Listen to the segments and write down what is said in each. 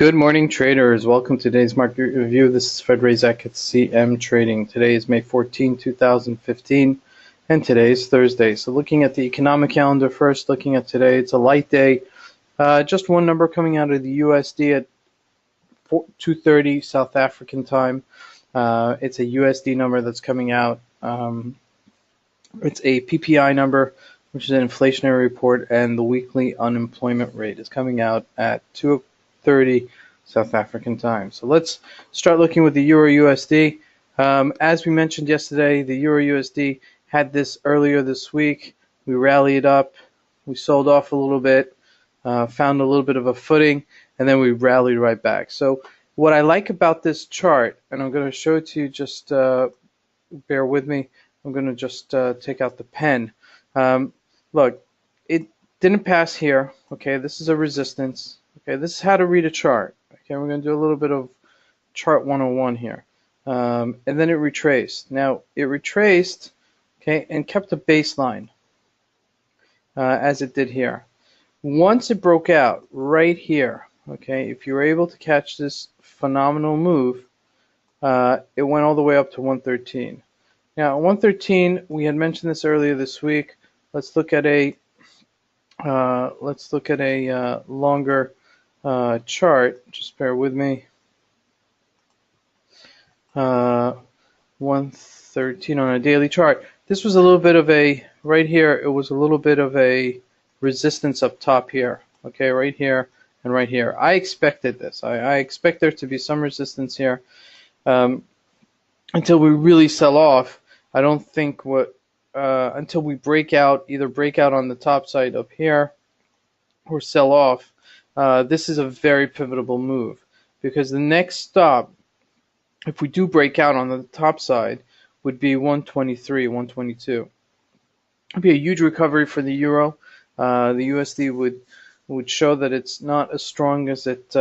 Good morning, traders. Welcome to today's market review. This is Razak at CMTrading. Today is May 14, 2015, and today is Thursday. So looking at the economic calendar first, looking at today, it's a light day. Just one number coming out of the USD at 2:30 South African time. It's a USD number that's coming out. It's a PPI number, which is an inflationary report, and the weekly unemployment rate is coming out at 2:30 South African time. So let's start looking with the Euro USD. As we mentioned yesterday, the Euro USD had this earlier this week. We rallied up, we sold off a little bit, found a little bit of a footing, and then we rallied right back. So what I like about this chart, and I'm going to show it to you, just bear with me. I'm going to just take out the pen. Look, it didn't pass here. Okay, this is a resistance. Okay, this is how to read a chart. Okay, we're going to do a little bit of chart 101 here. And then it retraced. Now, it retraced, okay, and kept a baseline as it did here. Once it broke out right here, okay, if you were able to catch this phenomenal move, it went all the way up to 113. Now, 113, we had mentioned this earlier this week. Let's look at a longer chart. Just bear with me. 113 on a daily chart. This was a little bit of a, right here, it was a little bit of a resistance up top here. Okay, right here and right here. I expected this. I expect there to be some resistance here until we really sell off. I don't think until we break out, either break out on the top side up here or sell off, this is a very pivotal move, because the next stop, if we do break out on the top side, would be 123, 122. It would be a huge recovery for the euro. The USD would show that it's not as strong as it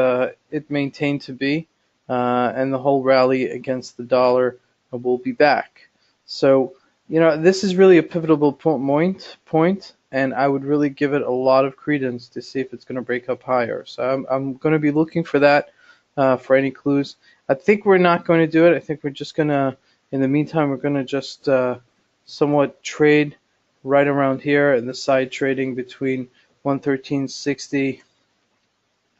maintained to be, and the whole rally against the dollar will be back. So, this is really a pivotal point, and I would really give it a lot of credence to see if it's going to break up higher. So I'm going to be looking for that, for any clues. I think we're not going to do it. I think we're just going to, in the meantime, we're going to just somewhat trade right around here, and the side trading between 113.60,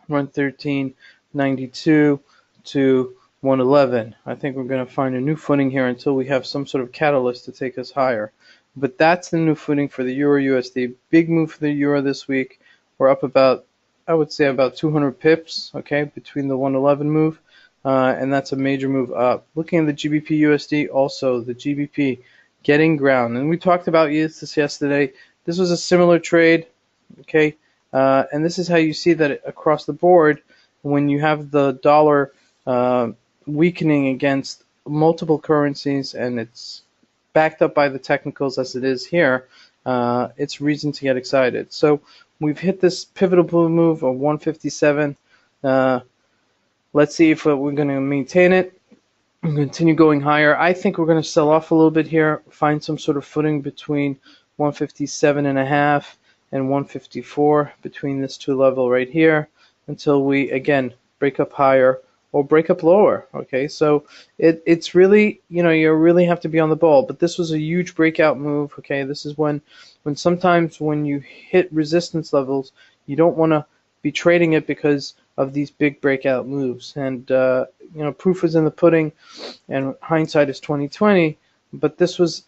113.92 to 111. I think we're going to find a new footing here until we have some sort of catalyst to take us higher. But that's the new footing for the Euro USD. Big move for the Euro this week. We're up about, I would say, about 200 pips, okay, between the 111 move, and that's a major move up. Looking at the GBP USD, also the GBP getting ground. And we talked about this yesterday. This was a similar trade, okay, and this is how you see that across the board when you have the dollar weakening against multiple currencies, and it's backed up by the technicals as it is here. It's reason to get excited. So we've hit this pivotal move of 157. Let's see if we're going to maintain it and continue going higher. I think we're going to sell off a little bit here, find some sort of footing between 157.5 and 154, between this two level right here, until we again break up higher or break up lower. Okay, so it's really, you really have to be on the ball. But this was a huge breakout move. Okay, this is when sometimes when you hit resistance levels, you don't want to be trading it because of these big breakout moves. And proof is in the pudding, and hindsight is 20/20. But this was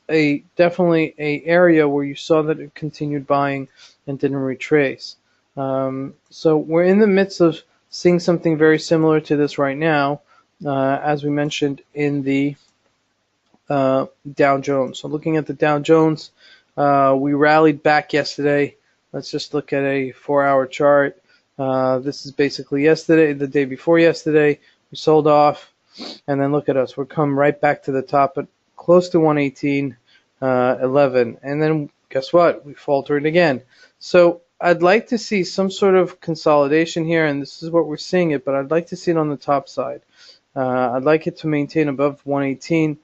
definitely a area where you saw that it continued buying and didn't retrace. So we're in the midst of seeing something very similar to this right now, as we mentioned in the Dow Jones. So looking at the Dow Jones, we rallied back yesterday. Let's just look at a 4-hour chart. This is basically yesterday, the day before yesterday. We sold off, and then look at us. We're come right back to the top at close to 118.11, and then guess what? We faltered again. So I'd like to see some sort of consolidation here, and this is what we're seeing it, but I'd like to see it on the top side. I'd like it to maintain above 118,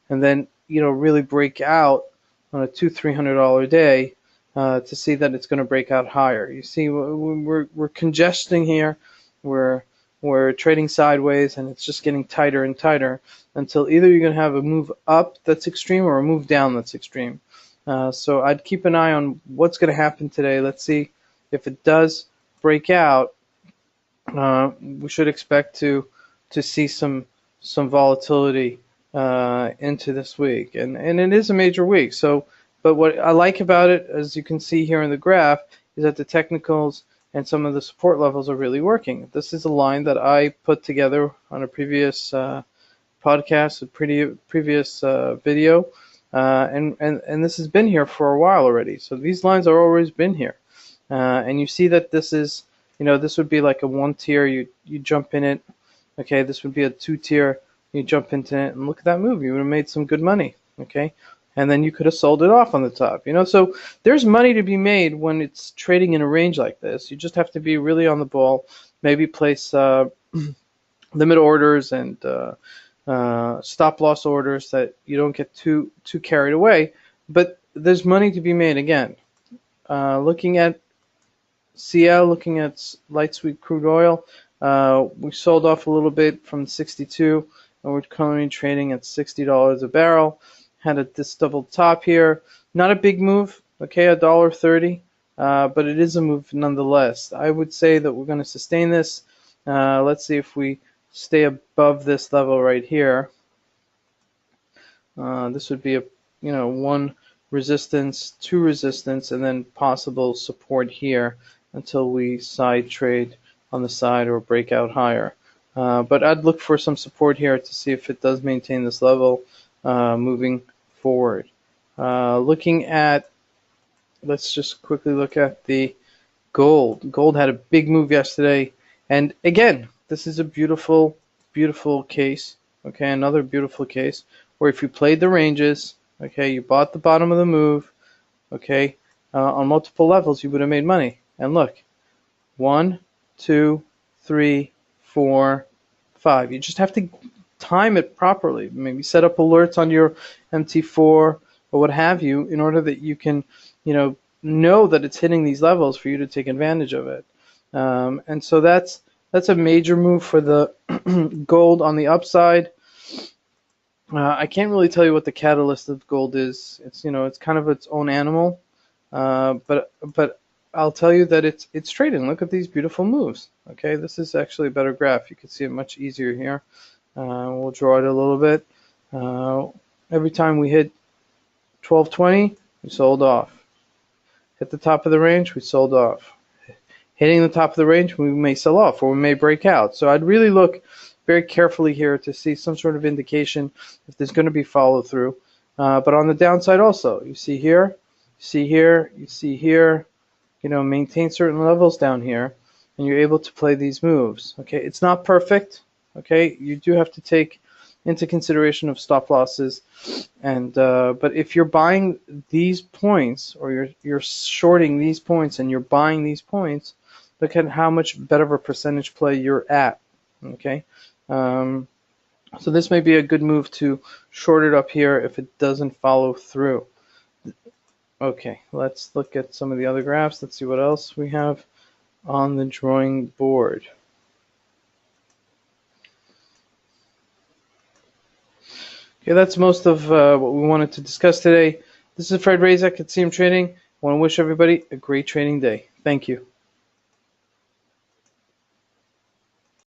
and then really break out on a $200-300 day to see that it's going to break out higher. You see, we're congesting here. We're we're trading sideways and it's just getting tighter and tighter until either you're going to have a move up that's extreme or a move down that's extreme. So I'd keep an eye on what's going to happen today. Let's see if it does break out. We should expect to see some volatility into this week, and it is a major week. So, but what I like about it, as you can see here in the graph, is that the technicals and some of the support levels are really working. This is a line that I put together on a previous podcast, a previous video, and this has been here for a while already. So these lines are always been here, and you see that this is, this would be like a 1 tier. You jump in it. Okay, this would be a 2 tier. You jump into it, and look at that move. You would have made some good money. Okay, and then you could have sold it off on the top. So there's money to be made when it's trading in a range like this. You just have to be really on the ball. Maybe place limit orders and stop loss orders that you don't get too carried away. But there's money to be made again. Looking at CL, looking at light sweet crude oil, we sold off a little bit from 62, and we're currently trading at $60 a barrel. Had this double top here. Not a big move, okay, $1.30, but it is a move nonetheless. I would say that we're going to sustain this. Let's see if we stay above this level right here. This would be a 1 resistance, 2 resistance, and then possible support here until we side trade on the side or break out higher. But I'd look for some support here to see if it does maintain this level moving forward. Looking at, let's just quickly look at the gold. Gold had a big move yesterday, and again, this is a beautiful, beautiful case. Okay, another beautiful case where if you played the ranges, okay, you bought the bottom of the move, okay, on multiple levels, you would have made money. And look, 1, 2, 3, 4, 5. You just have to time it properly. Maybe set up alerts on your MT4 or what have you, in order that you can, know that it's hitting these levels for you to take advantage of it. And so that's a major move for the gold on the upside. I can't really tell you what the catalyst of gold is. It's it's kind of its own animal, but I'll tell you that it's trading. Look at these beautiful moves. Okay, this is actually a better graph. You can see it much easier here. We'll draw it a little bit. Every time we hit 1220, we sold off. Hit the top of the range, we sold off. Hitting the top of the range, we may sell off or we may break out. So I'd really look very carefully here to see some sort of indication if there's going to be follow through. But on the downside also, you see here, you see here, you see here, maintain certain levels down here, and you're able to play these moves. Okay, it's not perfect. Okay, you do have to take into consideration of stop losses, and but if you're buying these points or you're shorting these points and you're buying these points, look at how much better of a percentage play you're at. Okay, so this may be a good move to short it up here if it doesn't follow through. Okay, let's look at some of the other graphs. Let's see what else we have on the drawing board. Okay, that's most of what we wanted to discuss today. This is Fred Razak at CMTrading. I want to wish everybody a great trading day. Thank you.